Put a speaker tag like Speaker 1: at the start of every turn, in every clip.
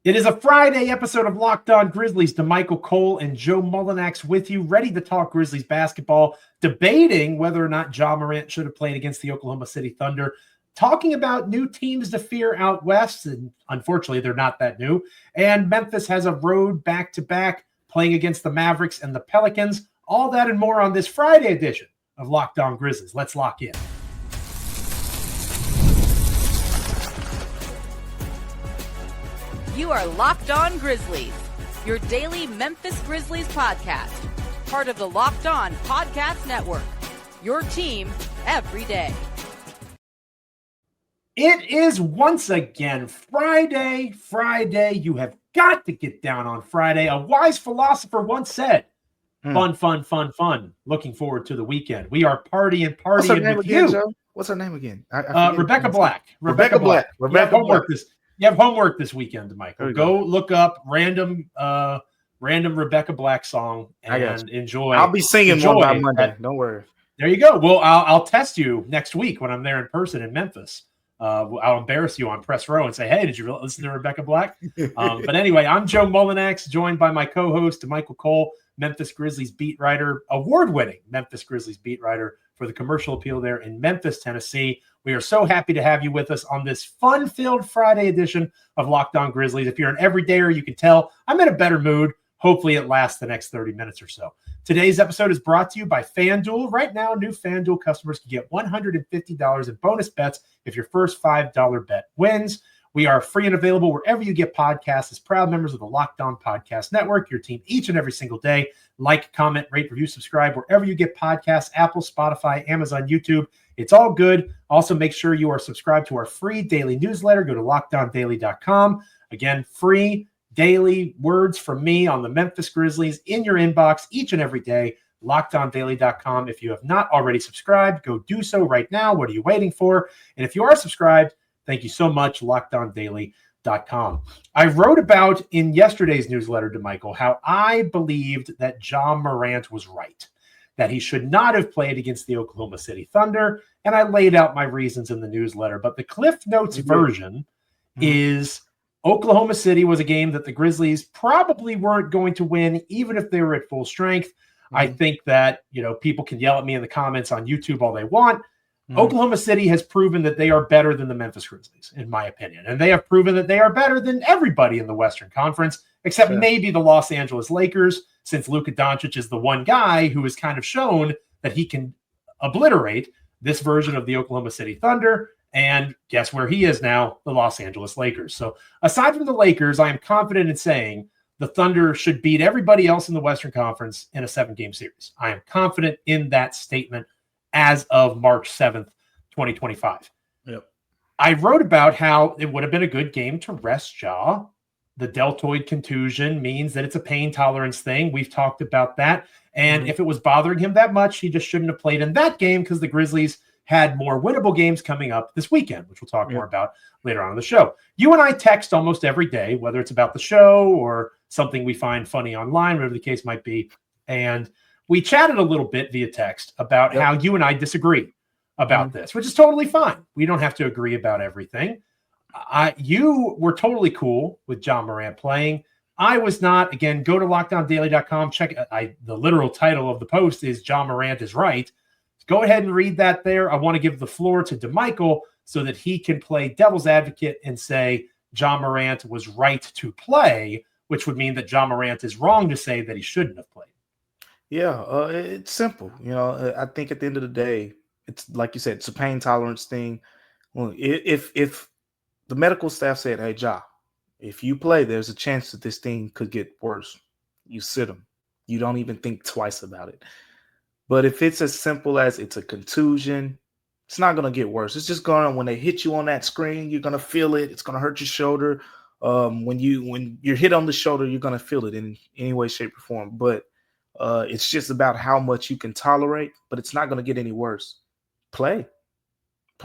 Speaker 1: It is a Friday episode of Locked On Grizzlies. Damichael, Cole, and Joe Mullinax with you, ready to talk Grizzlies basketball, debating whether or not Ja Morant should have played against the Oklahoma City Thunder, talking about new teams to fear out west, and unfortunately they're not that new, and Memphis has a road back-to-back playing against the Mavericks and the Pelicans. All that and more on this Friday edition of Locked On Grizzlies. Let's lock in.
Speaker 2: You are Locked On Grizzlies, your daily Memphis Grizzlies podcast, part of the Locked On Podcast Network, your team every day.
Speaker 1: It is once again Friday. You have got to get down on Friday. A wise philosopher once said, fun. Looking forward to the weekend. We are partying
Speaker 3: What's her name
Speaker 1: with
Speaker 3: again,
Speaker 1: you.
Speaker 3: Joe? What's her name again?
Speaker 1: Rebecca Black.
Speaker 3: Rebecca Black.
Speaker 1: You have homework this weekend, Michael. Go look up random Rebecca Black song and enjoy.
Speaker 3: I'll be singing one by Monday. Don't worry.
Speaker 1: There you go. Well, I'll test you next week when I'm there in person in Memphis. I'll embarrass you on press row and say, hey, did you listen to Rebecca Black? But anyway, I'm Joe Mullinax, joined by my co-host, Damichael Cole, Memphis Grizzlies beat writer, award-winning Memphis Grizzlies beat writer for the commercial appeal there in Memphis, Tennessee. We are so happy to have you with us on this fun-filled Friday edition of Locked On Grizzlies. If you're an everydayer, you can tell I'm in a better mood. Hopefully it lasts the next 30 minutes or so. Today's episode is brought to you by FanDuel. Right now, new FanDuel customers can get $150 in bonus bets if your first $5 bet wins. We are free and available wherever you get podcasts as proud members of the Locked On Podcast Network, your team each and every single day. Like, comment, rate, review, subscribe wherever you get podcasts, Apple, Spotify, Amazon, YouTube. It's all good. Also, make sure you are subscribed to our free daily newsletter. Go to lockedondaily.com. Again, free daily words from me on the Memphis Grizzlies in your inbox each and every day. LockedOnDaily.com. If you have not already subscribed, go do so right now. What are you waiting for? And if you are subscribed, thank you so much. LockedOnDaily.com. I wrote about in yesterday's newsletter to Michael how I believed that Ja Morant was right, that he should not have played against the Oklahoma City Thunder, and I laid out my reasons in the newsletter. But the Cliff Notes version is Oklahoma City was a game that the Grizzlies probably weren't going to win, even if they were at full strength. I think that, people can yell at me in the comments on YouTube all they want. Oklahoma City has proven that they are better than the Memphis Grizzlies, in my opinion. And they have proven that they are better than everybody in the Western Conference, except maybe the Los Angeles Lakers, since Luka Doncic is the one guy who has kind of shown that he can obliterate this version of the Oklahoma City Thunder. And guess where he is now? The Los Angeles Lakers. So aside from the Lakers, I am confident in saying the Thunder should beat everybody else in the Western Conference in a 7-game series. I am confident in that statement as of March 7th, 2025.
Speaker 3: Yep.
Speaker 1: I wrote about how it would have been a good game to rest Ja. The deltoid contusion means that it's a pain tolerance thing. We've talked about that. And if it was bothering him that much, he just shouldn't have played in that game because the Grizzlies had more winnable games coming up this weekend, which we'll talk more about later on in the show. You and I text almost every day, whether it's about the show or something we find funny online, whatever the case might be. And we chatted a little bit via text about how you and I disagree about this, which is totally fine. We don't have to agree about everything. You were totally cool with Ja Morant playing. I was not. Again, go to LockedOnDaily.com. Check the literal title of the post is Ja Morant is right. Go ahead and read that there. I want to give the floor to Damichael so that he can play devil's advocate and say Ja Morant was right to play, which would mean that Ja Morant is wrong to say that he shouldn't have played.
Speaker 3: Yeah, it's simple. I think at the end of the day, it's like you said, it's a pain tolerance thing. Well, if the medical staff said, hey, Ja, if you play, there's a chance that this thing could get worse. You sit him. You don't even think twice about it. But if it's as simple as it's a contusion, it's not going to get worse. It's just going to, when they hit you on that screen, you're going to feel it. It's going to hurt your shoulder. When you're hit on the shoulder, you're going to feel it in any way, shape, or form. But it's just about how much you can tolerate, but it's not going to get any worse. Play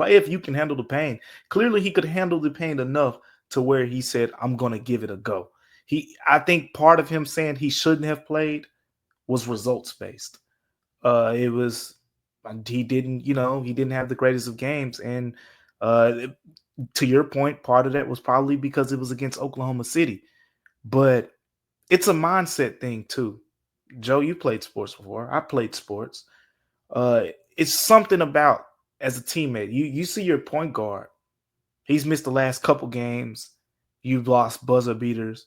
Speaker 3: if you can handle the pain. Clearly, he could handle the pain enough to where he said, I'm going to give it a go. I think part of him saying he shouldn't have played was results based. It was he didn't have the greatest of games, and to your point, part of that was probably because it was against Oklahoma City. But it's a mindset thing too. Joe, you played sports before. I played sports. It's something about as a teammate. You see your point guard. He's missed the last couple games. You've lost buzzer beaters.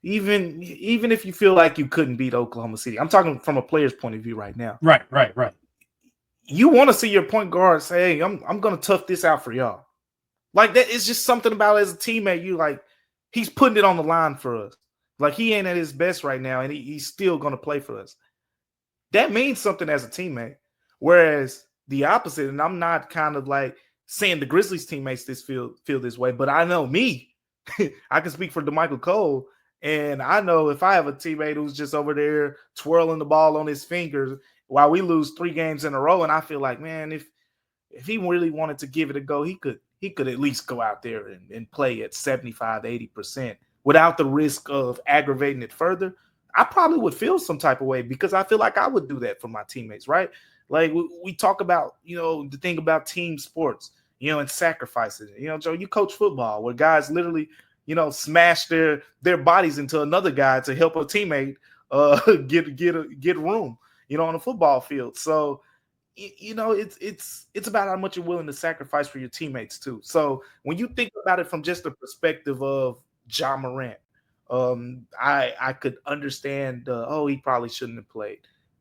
Speaker 3: Even if you feel like you couldn't beat Oklahoma City, I'm talking from a player's point of view right now.
Speaker 1: Right.
Speaker 3: You want to see your point guard say, "Hey, I'm going to tough this out for y'all." Like that, it's just something about as a teammate. You like he's putting it on the line for us. Like he ain't at his best right now, and he's still going to play for us. That means something as a teammate. Whereas the opposite, and I'm not kind of like saying the Grizzlies teammates feel this way, but I know me. I can speak for Damichael Cole, and I know if I have a teammate who's just over there twirling the ball on his fingers while we lose 3 games in a row, and I feel like, man, if he really wanted to give it a go, he could at least go out there and play at 75, 80% without the risk of aggravating it further. I probably would feel some type of way because I feel like I would do that for my teammates, right? Like we talk about, the thing about team sports, and sacrifices. Joe, you coach football where guys literally, smash their bodies into another guy to help a teammate get room, on a football field. So, it's about how much you're willing to sacrifice for your teammates too. So when you think about it from just the perspective of Ja Morant, I could understand, he probably shouldn't have played.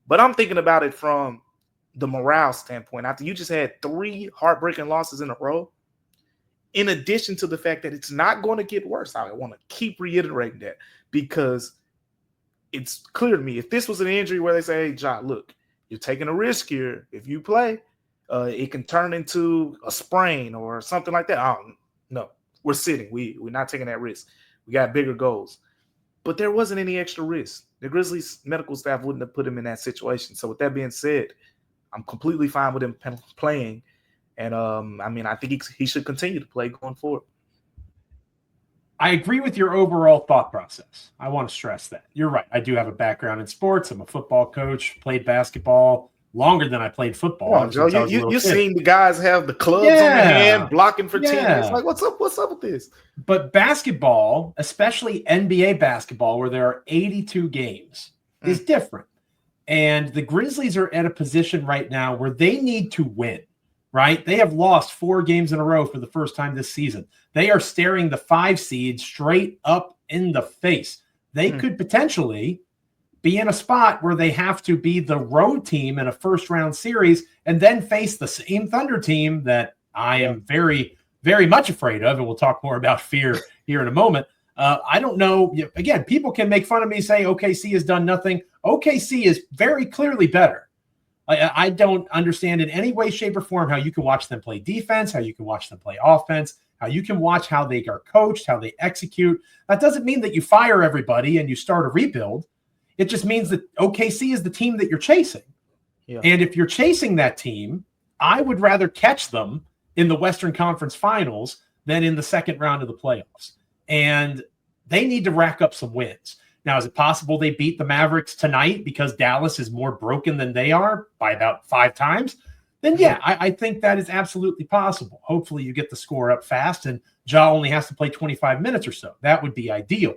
Speaker 3: But I'm thinking about it from the morale standpoint. After you just had 3 heartbreaking losses in a row, in addition to the fact that it's not going to get worse. I want to keep reiterating that because it's clear to me if this was an injury where they say, "Hey, Ja, look, you're taking a risk here. If you play, it can turn into a sprain or something like that." Oh, no, we're sitting. We're not taking that risk. We got bigger goals. But there wasn't any extra risk. The Grizzlies medical staff wouldn't have put him in that situation. So with that being said, I'm completely fine with him playing. And, I think he should continue to play going forward.
Speaker 1: I agree with your overall thought process. I want to stress that. You're right. I do have a background in sports. I'm a football coach, played basketball longer than I played football.
Speaker 3: Oh, Joe, you seen the guys have the clubs on their hand blocking for teammates. Like, what's up with this?
Speaker 1: But basketball, especially NBA basketball, where there are 82 games, is different. And the Grizzlies are at a position right now where they need to win, right? They have lost 4 games in a row for the first time this season. They are staring the 5 seed straight up in the face. They could potentially be in a spot where they have to be the road team in a first-round series and then face the same Thunder team that I am very, very much afraid of, and we'll talk more about fear here in a moment. I don't know. Again, people can make fun of me, say OKC has done nothing. OKC is very clearly better. I don't understand in any way, shape, or form how you can watch them play defense, how you can watch them play offense, how you can watch how they are coached, how they execute. That doesn't mean that you fire everybody and you start a rebuild. It just means that OKC is the team that you're chasing. Yeah. And if you're chasing that team, I would rather catch them in the Western Conference Finals than in the second round of the playoffs. And they need to rack up some wins. Now, is it possible they beat the Mavericks tonight because Dallas is more broken than they are by about 5 times? Then, yeah, I think that is absolutely possible. Hopefully you get the score up fast and Ja only has to play 25 minutes or so. That would be ideal.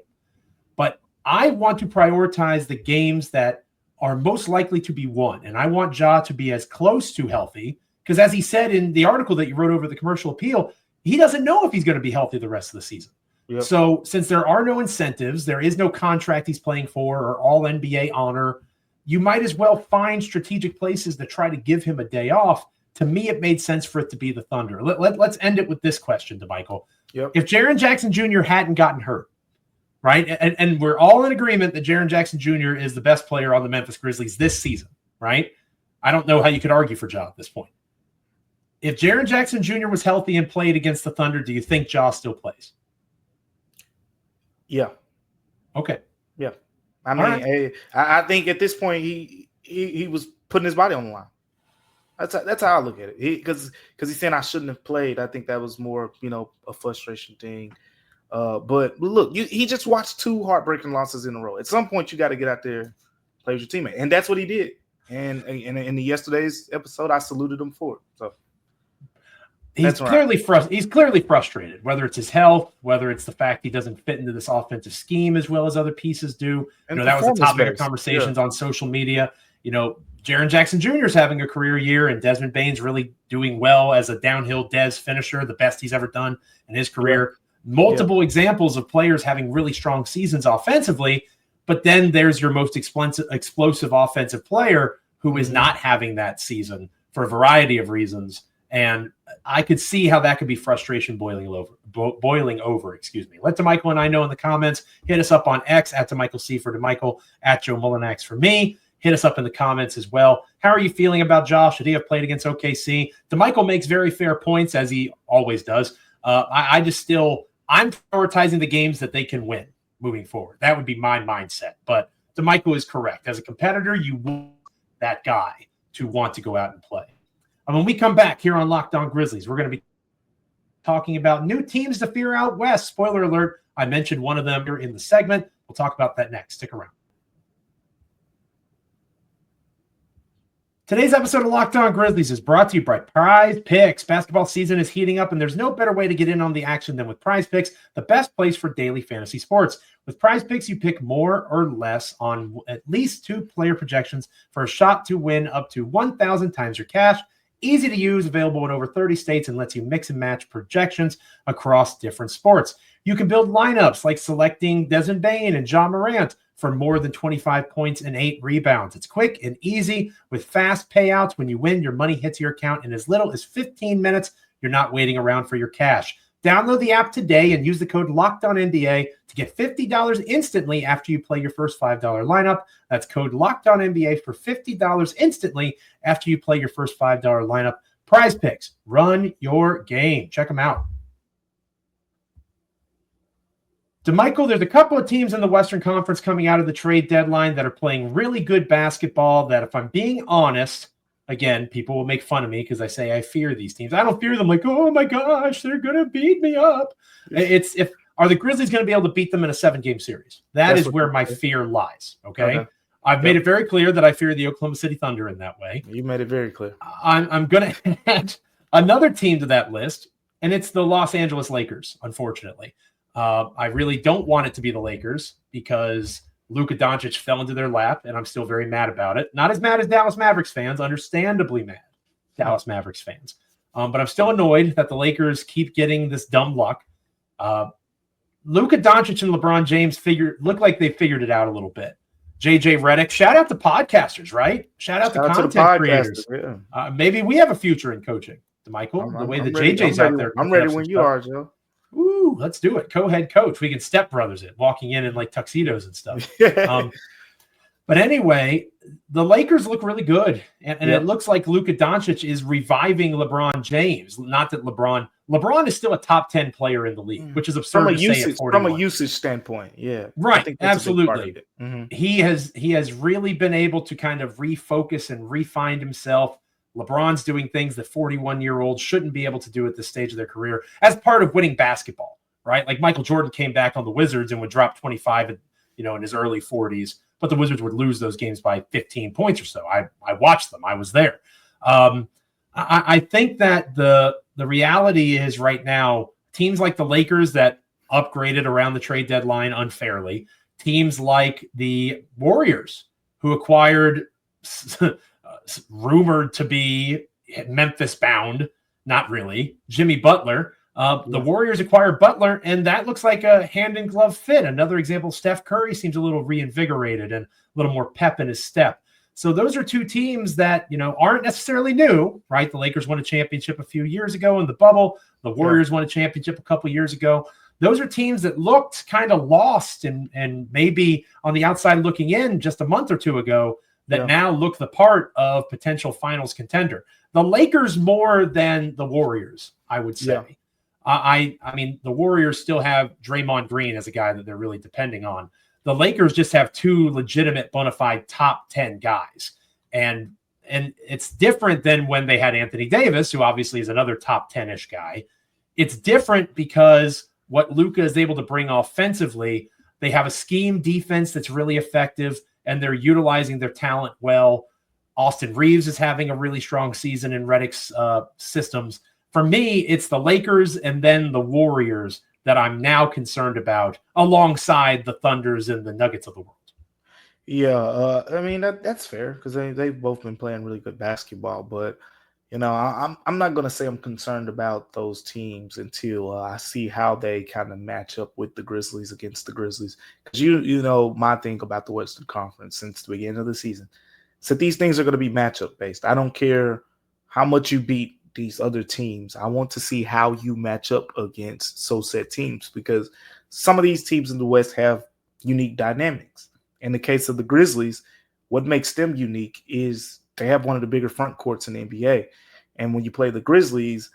Speaker 1: But I want to prioritize the games that are most likely to be won. And I want Ja to be as close to healthy because, as he said in the article that you wrote over the commercial appeal, he doesn't know if he's going to be healthy the rest of the season. Yep. So since there are no incentives, there is no contract he's playing for or all NBA honor, you might as well find strategic places to try to give him a day off. To me, it made sense for it to be the Thunder. Let's end it with this question, Damichael.
Speaker 3: Yep.
Speaker 1: If Jaren Jackson Jr. hadn't gotten hurt, right, and we're all in agreement that Jaren Jackson Jr. is the best player on the Memphis Grizzlies this season, right? I don't know how you could argue for Ja at this point. If Jaren Jackson Jr. was healthy and played against the Thunder, do you think Ja still plays?
Speaker 3: Yeah.
Speaker 1: Okay.
Speaker 3: Yeah. I mean, I think at this point he was putting his body on the line. That's how I look at it. Because he's saying I shouldn't have played. I think that was more, a frustration thing. But look, he just watched 2 heartbreaking losses in a row. At some point, you got to get out there, play with your teammate, and that's what he did. And in the yesterday's episode, I saluted him for it. So That's right.
Speaker 1: He's clearly frustrated, whether it's his health, whether it's the fact he doesn't fit into this offensive scheme as well as other pieces do.
Speaker 3: And
Speaker 1: that was the topic of
Speaker 3: based.
Speaker 1: conversations on social media. Jaren Jackson Jr. is having a career year, and Desmond Bane's really doing well as a downhill Des finisher, the best he's ever done in his career. Multiple examples of players having really strong seasons offensively, but then there's your most explosive offensive player who is not having that season for a variety of reasons. And I could see how that could be frustration boiling over. Excuse me. Let Damichael and I know in the comments. Hit us up on X at Damichael C for Damichael, at Joe Mullinax for me. Hit us up in the comments as well. How are you feeling about Josh? Should he have played against OKC? Damichael makes very fair points, as he always does. I'm prioritizing the games that they can win moving forward. That would be my mindset. But Damichael is correct. As a competitor, you want that guy to want to go out and play. And when we come back here on Locked On Grizzlies, we're going to be talking about new teams to fear out west. Spoiler alert, I mentioned one of them here in the segment. We'll talk about that next. Stick around. Today's episode of Locked On Grizzlies is brought to you by Prizepicks. Basketball season is heating up, and there's no better way to get in on the action than with Prizepicks, the best place for daily fantasy sports. With Prizepicks, you pick more or less on at least 2 player projections for a shot to win up to 1,000 times your cash. Easy to use, available in over 30 states, and lets you mix and match projections across different sports. You can build lineups like selecting Desmond Bane and Ja Morant for more than 25 points and 8 rebounds. It's quick and easy with fast payouts. When you win, your money hits your account in as little as 15 minutes. You're not waiting around for your cash. Download the app today and use the code LOCKEDONNBA to get $50 instantly after you play your first $5 lineup. That's code LOCKEDONNBA for $50 instantly after you play your first $5 lineup. Prizepicks, run your game. Check them out. Damichael, there's a couple of teams in the Western Conference coming out of the trade deadline that are playing really good basketball that, if I'm being honest, again, people will make fun of me because I say I fear these teams. I don't fear them like, oh my gosh, they're going to beat me up. Are the Grizzlies going to be able to beat them in a 7-game series? That's where my fear lies, okay? I've made it very clear that I fear the Oklahoma City Thunder in that way.
Speaker 3: You made it very clear.
Speaker 1: I'm going to add another team to that list, and it's the Los Angeles Lakers, unfortunately. I really don't want it to be the Lakers because Luka Doncic fell into their lap, and I'm still very mad about it. Not as mad as Dallas Mavericks fans, understandably mad, Dallas Mavericks fans. But I'm still annoyed that the Lakers keep getting this dumb luck. Luka Doncic and LeBron James look like they figured it out a little bit. JJ Redick, shout out to podcasters, right? Shout out to content creators. Yeah. Maybe we have a future in coaching, Damichael, the way that JJ's out there.
Speaker 3: I'm ready when you are, Joe.
Speaker 1: Ooh, let's do it. Co-head coach. We can step brothers it, walking in like tuxedos and stuff. But anyway, the Lakers look really good. And it looks like Luka Doncic is reviving LeBron James. Not that LeBron is still a top 10 player in the league, which is absurd to say at 41.
Speaker 3: From a usage standpoint, yeah.
Speaker 1: Right, absolutely. He has really been able to kind of refocus and refine himself. LeBron's doing things that 41-year-olds shouldn't be able to do at this stage of their career as part of winning basketball, right? Like Michael Jordan came back on the Wizards and would drop 25 in his early 40s, but the Wizards would lose those games by 15 points or so. I watched them. I was there. I think that the reality is right now, teams like the Lakers that upgraded around the trade deadline unfairly, teams like the Warriors who acquired rumored to be Memphis bound, not really, Jimmy Butler. The Warriors acquired Butler, and that looks like a hand-in-glove fit. Another example, Steph Curry seems a little reinvigorated and a little more pep in his step. So those are two teams that, aren't necessarily new, right? The Lakers won a championship a few years ago in the bubble. The Warriors won a championship a couple years ago. Those are teams that looked kind of lost and maybe on the outside looking in just a month or two ago that now look the part of potential finals contender. The Lakers more than the Warriors, I would say. Yeah. I mean, the Warriors still have Draymond Green as a guy that they're really depending on. The Lakers just have 2 legitimate bona fide top 10 guys. And it's different than when they had Anthony Davis, who obviously is another top 10-ish guy. It's different because what Luka is able to bring offensively, they have a scheme defense that's really effective, and they're utilizing their talent well. Austin Reeves is having a really strong season in Redick's systems. For me, it's the Lakers and then the Warriors that I'm now concerned about, alongside the Thunders and the Nuggets of the world.
Speaker 3: Yeah, I mean that's fair because they've both been playing really good basketball. But I'm not gonna say I'm concerned about those teams until I see how they kind of match up with the Grizzlies against the Grizzlies. Because you know my thing about the Western Conference since the beginning of the season, so these things are going to be matchup based. I don't care how much you beat these other teams. I want to see how you match up against so-said teams because some of these teams in the West have unique dynamics. In the case of the Grizzlies, what makes them unique is they have one of the bigger front courts in the NBA. And when you play the Grizzlies,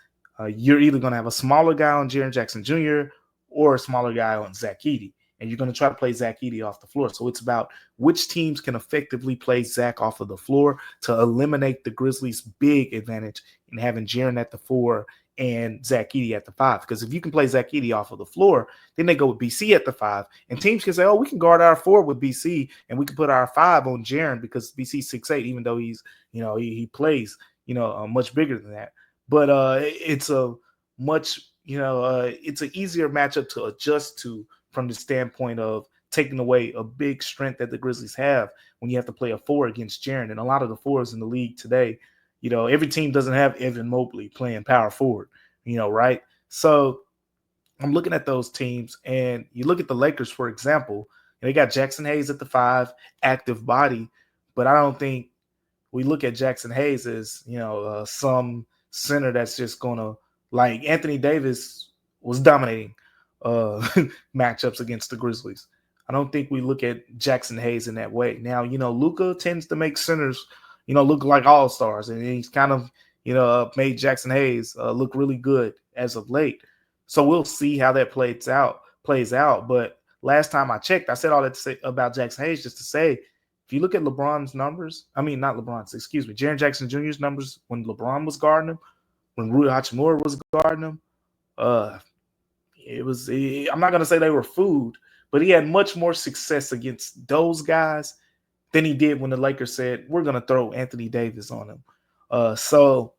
Speaker 3: you're either going to have a smaller guy on Jaren Jackson Jr. or a smaller guy on Zach Edey. And you're going to try to play Zach Edey off the floor. So it's about which teams can effectively play Zach off of the floor to eliminate the Grizzlies' big advantage in having Jaren at the 4 and Zach Edey at the 5. Because if you can play Zach Edey off of the floor, then they go with BC at the 5. And teams can say, oh, we can guard our 4 with BC and we can put our 5 on Jaren because BC's 6'8", even though he's, he plays, much bigger than that. But it's a much, it's an easier matchup to adjust to from the standpoint of taking away a big strength that the Grizzlies have when you have to play a 4 against Jaren. And a lot of the 4s in the league today, every team doesn't have Evan Mobley playing power forward, right? So I'm looking at those teams, and you look at the Lakers, for example, they got Jackson Hayes at the 5, active body, but I don't think we look at Jackson Hayes as, some center that's just going to, like Anthony Davis was dominating matchups against the Grizzlies. I don't think we look at Jackson Hayes in that way. Now, Luka tends to make centers, look like all-stars, and he's kind of, made Jackson Hayes look really good as of late. So we'll see how that plays out. But last time I checked, I said all that to say about Jackson Hayes just to say, if you look at LeBron's numbers, Jaren Jackson Jr.'s numbers when LeBron was guarding him, when Rui Hachimura was guarding him, I'm not going to say they were food, but he had much more success against those guys than he did when the Lakers said, we're going to throw Anthony Davis on him. So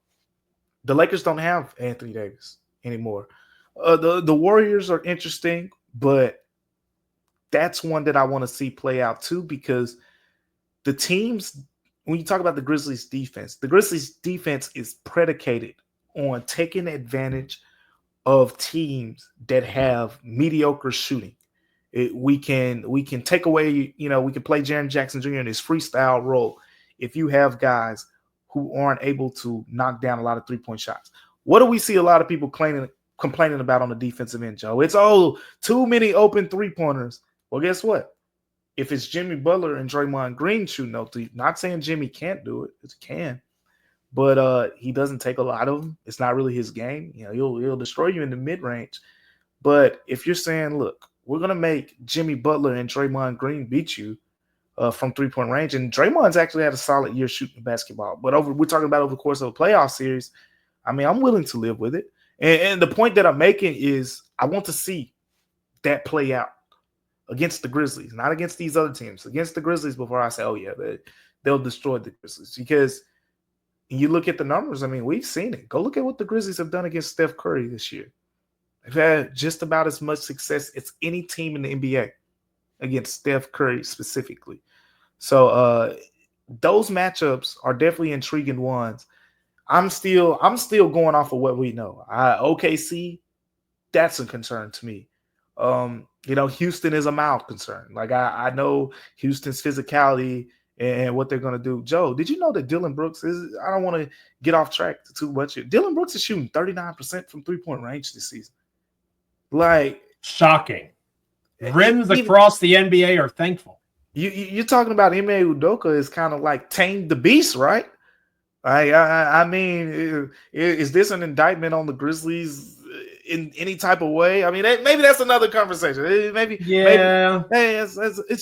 Speaker 3: the Lakers don't have Anthony Davis anymore. The Warriors are interesting, but that's one that I want to see play out too, because the teams, when you talk about the Grizzlies defense is predicated on taking advantage of teams that have mediocre shooting. We can take away, we can play Jaren Jackson Jr. in his freestyle role if you have guys who aren't able to knock down a lot of three-point shots. What do we see a lot of people complaining about on the defensive end, Joe? It's, too many open three-pointers. Well, guess what? If it's Jimmy Butler and Draymond Green shooting those three, not saying Jimmy can't do it. He can. But he doesn't take a lot of them. It's not really his game. He'll destroy you in the mid-range. But if you're saying, look, we're going to make Jimmy Butler and Draymond Green beat you from three-point range, and Draymond's actually had a solid year shooting basketball. But we're talking about over the course of a playoff series, I'm willing to live with it. And the point that I'm making is I want to see that play out against the Grizzlies, not against these other teams, against the Grizzlies before I say, oh, yeah, they'll destroy the Grizzlies. Because you look at the numbers, we've seen it. Go look at what the Grizzlies have done against Steph Curry this year. They've had just about as much success as any team in the NBA against Steph Curry specifically. So those matchups are definitely intriguing ones. I'm still going off of what we know. OKC, that's a concern to me. Houston is a mild concern. Like I know Houston's physicality and what they're going to do. Joe, did you know that Dylan Brooks is – I don't want to get off track too much here. Dylan Brooks is shooting 39% from three-point range this season. Like –
Speaker 1: shocking. Rims across the NBA are thankful.
Speaker 3: You're talking about Ime Udoka is kind of like tamed the beast, right? Is this an indictment on the Grizzlies in any type of way? Maybe that's another conversation. It's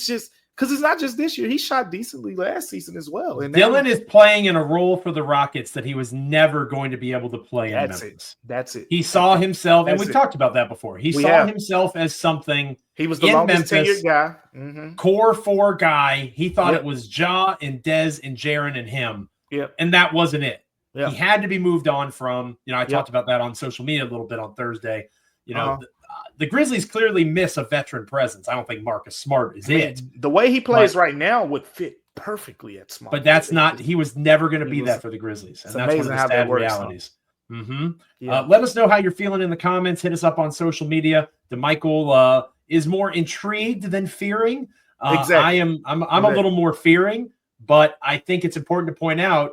Speaker 3: just – because it's not just this year. He shot decently last season as well. And
Speaker 1: Dylan is playing in a role for the Rockets that he was never going to be able to play in Memphis.
Speaker 3: That's it.
Speaker 1: He saw himself, and we talked about that before. He saw himself as something.
Speaker 3: He was the longest tenured guy. Mm-hmm.
Speaker 1: Core 4 guy. He thought it was Ja and Dez and Jaren and him.
Speaker 3: Yep.
Speaker 1: And that wasn't it.
Speaker 3: Yeah.
Speaker 1: He had to be moved on from. I talked about that on social media a little bit on Thursday. The Grizzlies clearly miss a veteran presence. I don't think Marcus Smart is it.
Speaker 3: The way he plays right now would fit perfectly at Smart.
Speaker 1: But that's not. He was never going to be that for the Grizzlies, and that's one of the sad realities. Let us know how you're feeling in the comments. Hit us up on social media. Damichael is more intrigued than fearing.
Speaker 3: Exactly.
Speaker 1: I'm a little more fearing, but I think it's important to point out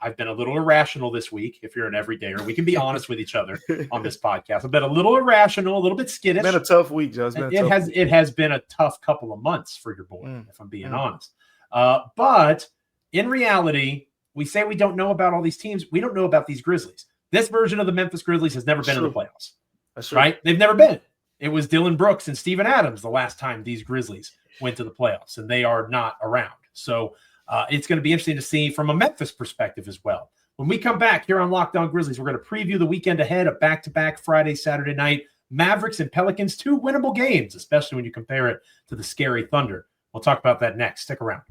Speaker 1: I've been a little irrational this week. If you're an everydayer, we can be honest with each other on this podcast. I've been a little irrational, a little bit skittish.
Speaker 3: It's been a tough week, Joe.
Speaker 1: It has been a tough couple of months for your boy, if I'm being honest. But in reality, we say we don't know about all these teams. We don't know about these Grizzlies. This version of the Memphis Grizzlies has never been in the playoffs. That's right? They've never been. It was Dylan Brooks and Steven Adams the last time these Grizzlies went to the playoffs, and they are not around. So it's going to be interesting to see from a Memphis perspective as well. When we come back here on Locked On Grizzlies, we're going to preview the weekend ahead, a back-to-back Friday, Saturday night. Mavericks and Pelicans, 2 winnable games, especially when you compare it to the scary Thunder. We'll talk about that next. Stick around.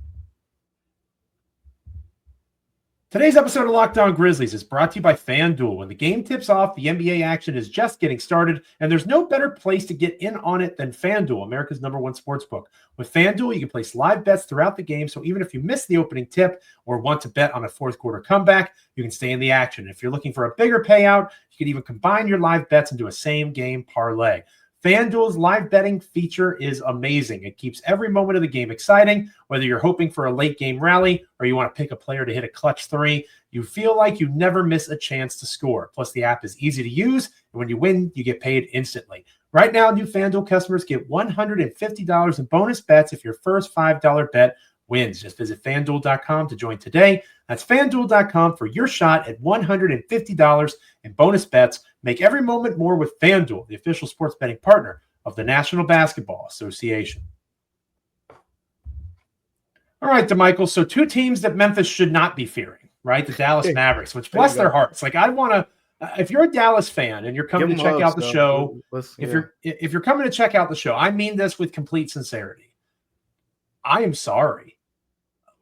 Speaker 1: Today's episode of Locked On Grizzlies is brought to you by FanDuel. When the game tips off, the NBA action is just getting started, and there's no better place to get in on it than FanDuel, America's #1 sportsbook. With FanDuel, you can place live bets throughout the game, so even if you miss the opening tip or want to bet on a fourth quarter comeback, you can stay in the action. If you're looking for a bigger payout, you can even combine your live bets into a same-game parlay. FanDuel's live betting feature is amazing. It keeps every moment of the game exciting, whether you're hoping for a late game rally or you want to pick a player to hit a clutch 3. You feel like you never miss a chance to score. Plus, the app is easy to use, and when you win, you get paid instantly. Right now, new FanDuel customers get $150 in bonus bets if your first $5 bet wins. Just visit FanDuel.com to join today. That's FanDuel.com for your shot at $150 in bonus bets. Make every moment more with FanDuel, the official sports betting partner of the National Basketball Association. All right, Damichael. So 2 teams that Memphis should not be fearing, right? The Dallas Mavericks, which bless their hearts. Like I want to, if you're a Dallas fan and you're coming to check out the show, if you're coming to check out the show, I mean this with complete sincerity. I am sorry.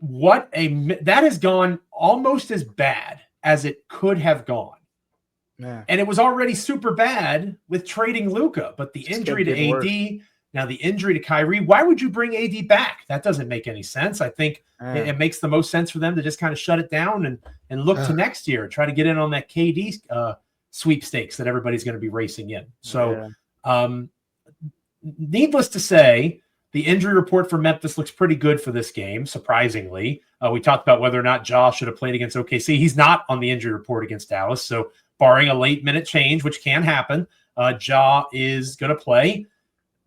Speaker 1: That has gone almost as bad as it could have gone. Man. And it was already super bad with trading Luka, but the injury to AD, now the injury to Kyrie, why would you bring AD back? That doesn't make any sense. I think it makes the most sense for them to just kind of shut it down and look to next year, try to get in on that KD sweepstakes that everybody's going to be racing in. So needless to say, the injury report for Memphis looks pretty good for this game, surprisingly. We talked about whether or not Ja should have played against OKC. He's not on the injury report against Dallas, so barring a late-minute change, which can happen, Ja is going to play.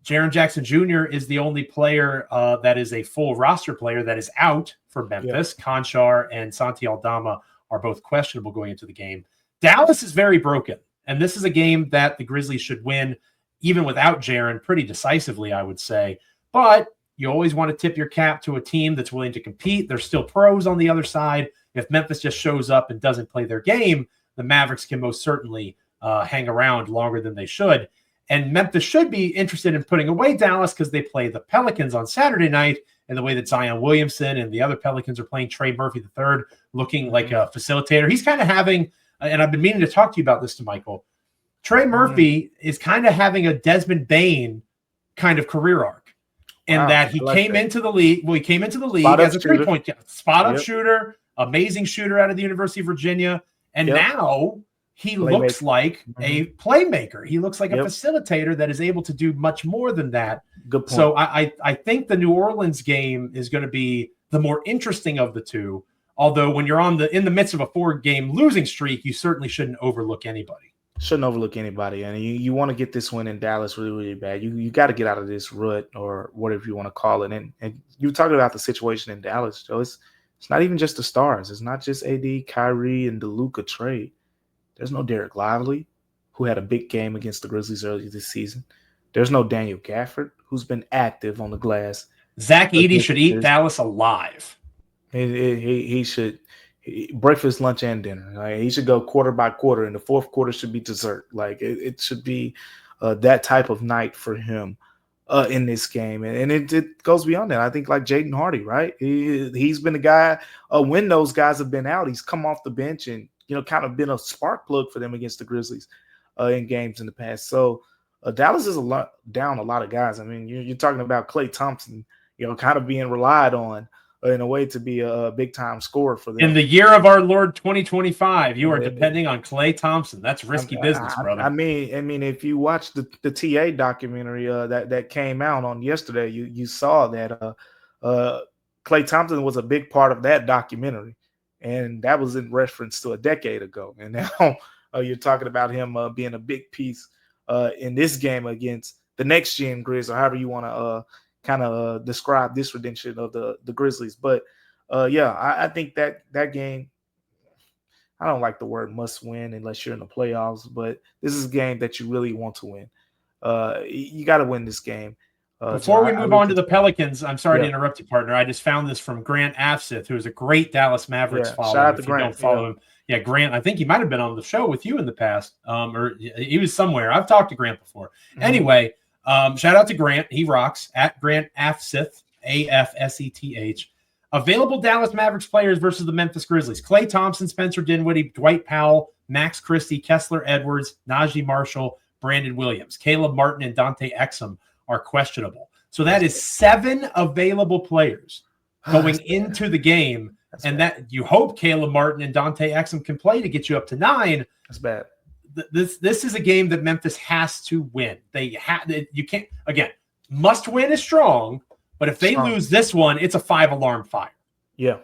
Speaker 1: Jaren Jackson Jr. is the only player that is a full roster player that is out for Memphis. Yeah. Conchar and Santi Aldama are both questionable going into the game. Dallas is very broken, and this is a game that the Grizzlies should win, even without Jaren, pretty decisively, I would say. But you always want to tip your cap to a team that's willing to compete. There's still pros on the other side. If Memphis just shows up and doesn't play their game, the Mavericks can most certainly hang around longer than they should. And Memphis should be interested in putting away Dallas because they play the Pelicans on Saturday night, and the way that Zion Williamson and the other Pelicans are playing Trey Murphy III, looking like a facilitator. He's kind of having, and I've been meaning to talk to you about this, Damichael. Trey Murphy is kind of having a Desmond Bane kind of career arc. And that he came into the league. Well, he came into the league as a 3-point spot-up shooter, amazing shooter out of the University of Virginia. And now he looks like a playmaker. He looks like a facilitator that is able to do much more than that.
Speaker 3: Good point.
Speaker 1: So I think the New Orleans game is going to be the more interesting of the two. Although when you're in the midst of a 4-game losing streak, you certainly shouldn't overlook anybody.
Speaker 3: Shouldn't overlook anybody. And you want to get this win in Dallas really, really bad. You got to get out of this rut or whatever you want to call it. And you were talking about the situation in Dallas, Joe. It's not even just the stars. It's not just AD, Kyrie, and the Luka trade. There's no Derek Lively, who had a big game against the Grizzlies earlier this season. There's no Daniel Gafford, who's been active on the glass.
Speaker 1: Zach Edey should eat Dallas alive.
Speaker 3: He should. Breakfast, lunch, and dinner. Like, he should go quarter by quarter, and the fourth quarter should be dessert. Like it should be that type of night for him in this game, and it goes beyond that. I think like Jaden Hardy, right? He's been the guy when those guys have been out. He's come off the bench and kind of been a spark plug for them against the Grizzlies in games in the past. So Dallas is down a lot of guys. I mean, you're talking about Klay Thompson, kind of being relied on in a way to be a big-time scorer for them.
Speaker 1: In the year of our Lord 2025, you are depending on Klay Thompson. That's risky business, brother.
Speaker 3: I mean, if you watch the TA documentary that came out on yesterday, you saw that Klay Thompson was a big part of that documentary, and that was in reference to a decade ago. And now you're talking about him being a big piece in this game against the next gen Grizz, or however you want to kind of describe this rendition of the Grizzlies. But I think that game, I don't like the word must win unless you're in the playoffs, but this is a game that you really want to win. You got to win this game.
Speaker 1: Before we move on to the Pelicans, I'm sorry to interrupt you, partner. I just found this from Grant Afsith, who is a great Dallas Mavericks follower.
Speaker 3: Shout out to
Speaker 1: if
Speaker 3: Grant.
Speaker 1: You don't follow him. Yeah, Grant, I think he might have been on the show with you in the past, or he was somewhere. I've talked to Grant before. Mm-hmm. Anyway, shout out to Grant. He rocks. At Grant Afseth, AFSETH. Available Dallas Mavericks players versus the Memphis Grizzlies. Klay Thompson, Spencer Dinwiddie, Dwight Powell, Max Christie, Kessler Edwards, Najee Marshall, Brandon Williams. Caleb Martin and Dante Exum are questionable. So that is 7 available players going into the game. And that you hope Caleb Martin and Dante Exum can play to get you up to 9.
Speaker 3: That's bad.
Speaker 1: This is a game that Memphis has to win. You can't, again, must win is strong, but if they lose this one, it's a 5-alarm fire.
Speaker 3: Yeah,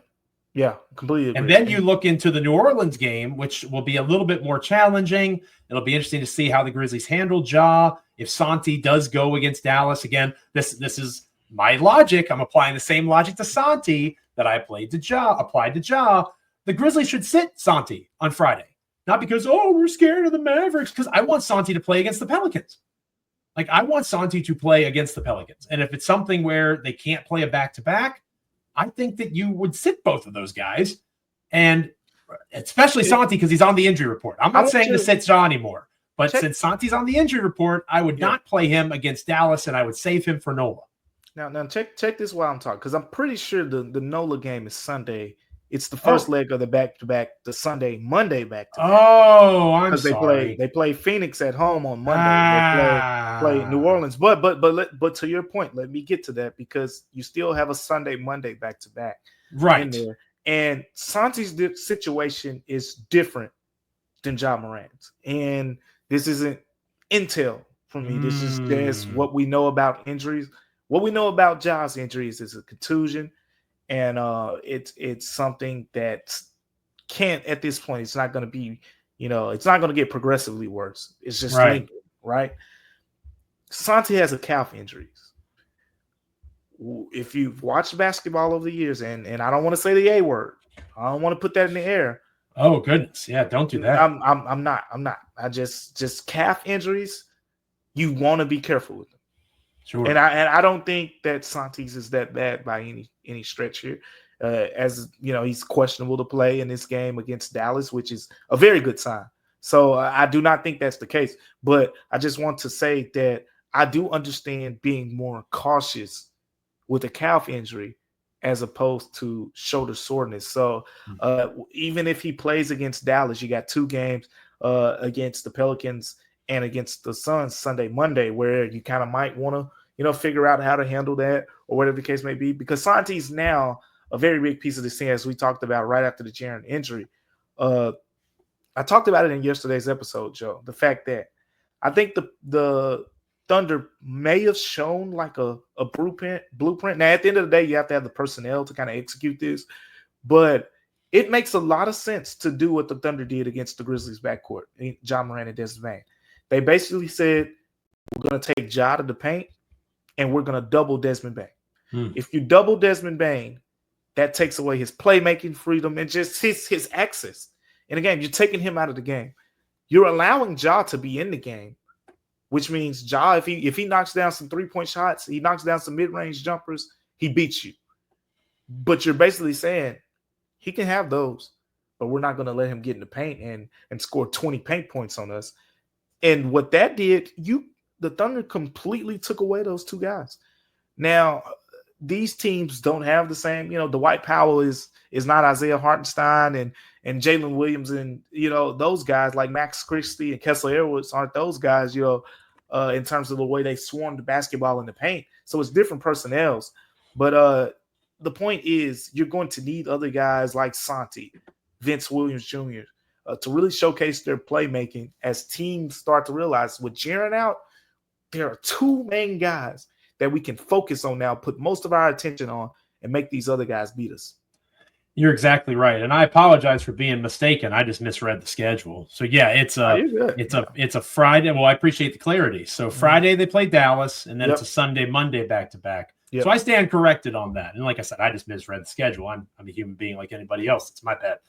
Speaker 3: completely agree.
Speaker 1: And then you look into the New Orleans game, which will be a little bit more challenging. It'll be interesting to see how the Grizzlies handle Ja. If Santi does go against Dallas again, this is my logic. I'm applying the same logic to Santi that I applied to Ja. The Grizzlies should sit Santi on Friday. Not because, we're scared of the Mavericks, because I want Santi to play against the Pelicans. Like, I want Santi to play against the Pelicans. And if it's something where they can't play a back-to-back, I think that you would sit both of those guys, and especially Santi because he's on the injury report. I'm not saying to sit Ja anymore, but since Santi's on the injury report, I would not play him against Dallas, and I would save him for Nola.
Speaker 3: Now check this while I'm talking, because I'm pretty sure the Nola game is Sunday. It's the first leg of the back-to-back, the Monday back-to-back.
Speaker 1: Oh, I'm sorry.
Speaker 3: They play Phoenix at home on Monday. They play New Orleans. But to your point, let me get to that, because you still have a Monday back-to-back in there. And Santi's situation is different than Ja Morant's. And this isn't intel for me. This is just what we know about injuries. What we know about Ja's injuries is a contusion. And it's something that can't, at this point, it's not going to be, it's not going to get progressively worse. It's just lingering, right? Santi has a calf injuries. If you've watched basketball over the years, and I don't want to say the A word, I don't want to put that in the air.
Speaker 1: Oh goodness, yeah, don't do that.
Speaker 3: I'm not. I just calf injuries. You want to be careful with them.
Speaker 1: Sure.
Speaker 3: And I don't think that Santi's is that bad by any stretch here. As he's questionable to play in this game against Dallas, which is a very good sign. So I do not think that's the case. But I just want to say that I do understand being more cautious with a calf injury as opposed to shoulder soreness. So even if he plays against Dallas, you got 2 games against the Pelicans and against the Suns Sunday, Monday, where you kind of might want to, figure out how to handle that or whatever the case may be, because Santi's now a very big piece of the scene, as we talked about right after the Jaren injury. I talked about it in yesterday's episode, Joe, the fact that I think the Thunder may have shown like a blueprint. Now, at the end of the day, you have to have the personnel to kind of execute this, but it makes a lot of sense to do what the Thunder did against the Grizzlies backcourt, Ja Morant and Desmond Bane. They basically said, we're going to take Ja to the paint, and we're going to double Desmond Bane. If you double Desmond Bane, that takes away his playmaking freedom and just his access. And again, you're taking him out of the game. You're allowing Ja to be in the game, which means Ja, if he knocks down some 3-point shots, he knocks down some mid-range jumpers, he beats you. But you're basically saying he can have those, but we're not going to let him get in the paint and score 20 paint points on us. And what that did, the Thunder completely took away those 2 guys. Now, these teams don't have the same, Dwight Powell is not Isaiah Hartenstein and Jalen Williams and, those guys like Max Christie and Kessler Edwards aren't those guys, in terms of the way they swarm the basketball in the paint. So it's different personnels. But the point is you're going to need other guys like Santi, Vince Williams Jr., to really showcase their playmaking as teams start to realize with Jaren out, there are two main guys that we can focus on now, put most of our attention on, and make these other guys beat us.
Speaker 1: You're exactly right, and I apologize for being mistaken. I just misread the schedule. So yeah, it's a Friday. Well, I appreciate the clarity. So Friday they play Dallas, and then it's a Sunday, Monday back to back. So I stand corrected on that. And like I said, I just misread the schedule. I'm a human being like anybody else. It's my bad.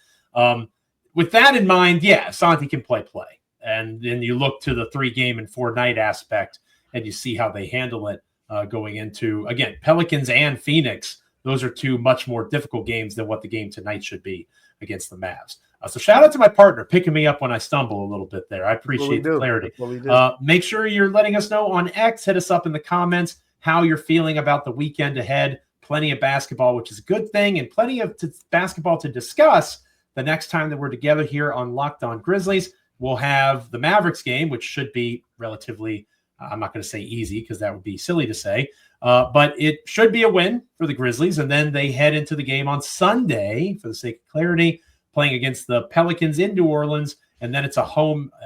Speaker 1: With that in mind, yeah, Santi can play, and then you look to the 3-game and 4-night aspect, and you see how they handle it. Going into, again, Pelicans and Phoenix. Those are two much more difficult games than what the game tonight should be against the Mavs. So shout out to my partner picking me up when I stumble a little bit there. I appreciate the clarity. Make sure you're letting us know on X. Hit us up in the comments how you're feeling about the weekend ahead. Plenty of basketball, which is a good thing, and plenty of basketball to discuss the next time that we're together here on Locked On Grizzlies. We'll have the Mavericks game, which should be relatively I'm not going to say easy because that would be silly to say, but it should be a win for the Grizzlies. And then they head into the game on Sunday, for the sake of clarity, playing against the Pelicans in New Orleans. And then it's a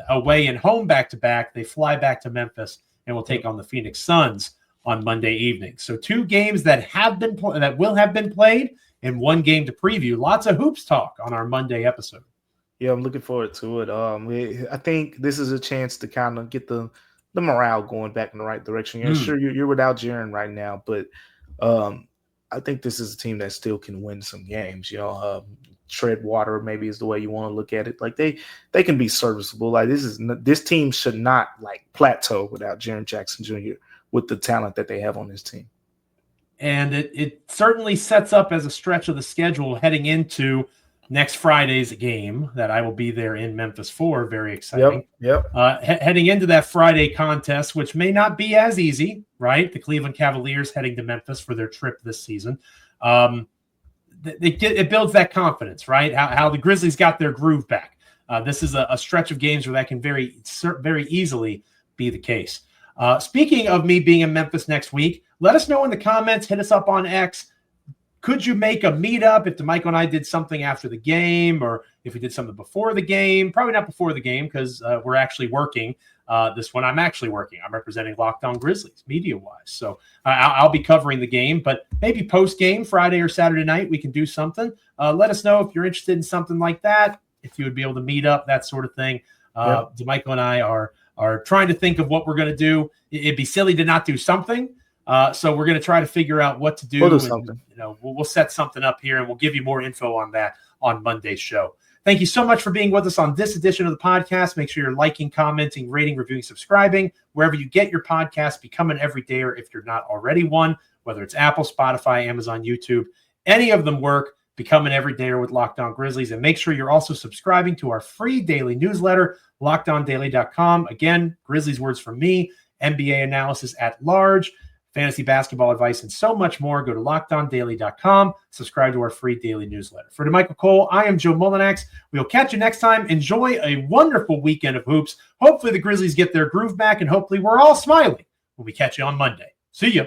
Speaker 1: away and home back-to-back. They fly back to Memphis and will take on the Phoenix Suns on Monday evening. So 2 games that will have been played and 1 game to preview. Lots of hoops talk on our Monday episode.
Speaker 3: Yeah, I'm looking forward to it. I think this is a chance to kind of get the morale going back in the right direction. Sure, you're without Jaren right now, but I think this is a team that still can win some games. Tread water maybe is the way you want to look at it. Like they can be serviceable. Like this team should not like plateau without Jaren Jackson Jr. with the talent that they have on this team.
Speaker 1: And it certainly sets up as a stretch of the schedule heading into next Friday's game that I will be there in Memphis for. Very exciting.
Speaker 3: Yep.
Speaker 1: Heading into that Friday contest, which may not be as easy, right? The Cleveland Cavaliers heading to Memphis for their trip this season. It builds that confidence, right? How the Grizzlies got their groove back. This is a stretch of games where that can very easily be the case. Speaking of me being in Memphis next week, let us know in the comments. Hit us up on X. Could you make a meetup if Damichael and I did something after the game, or if we did something before the game? Probably not before the game because we're actually working. This one I'm actually working. I'm representing Locked On Grizzlies media-wise. So I'll be covering the game, but maybe post-game, Friday or Saturday night, we can do something. Let us know if you're interested in something like that, if you would be able to meet up, that sort of thing. Damichael and I are trying to think of what we're going to do. It'd be silly to not do something. So we're going to try to figure out what to do.
Speaker 3: We'll do something.
Speaker 1: We'll set something up here, and we'll give you more info on that on Monday's show. Thank you so much for being with us on this edition of the podcast. Make sure you're liking, commenting, rating, reviewing, subscribing, wherever you get your podcast. Become an everydayer if you're not already one, whether it's Apple, Spotify, Amazon, YouTube. Any of them work. Become an everydayer with Locked On Grizzlies. And make sure you're also subscribing to our free daily newsletter, LockedOnDaily.com. Again, Grizzlies words from me, NBA analysis at large, fantasy basketball advice, and so much more. Go to LockedOnDaily.com. Subscribe to our free daily newsletter. For Damichael Cole, I am Joe Mullinax. We'll catch you next time. Enjoy a wonderful weekend of hoops. Hopefully the Grizzlies get their groove back, and hopefully we're all smiling when we catch you on Monday. See ya.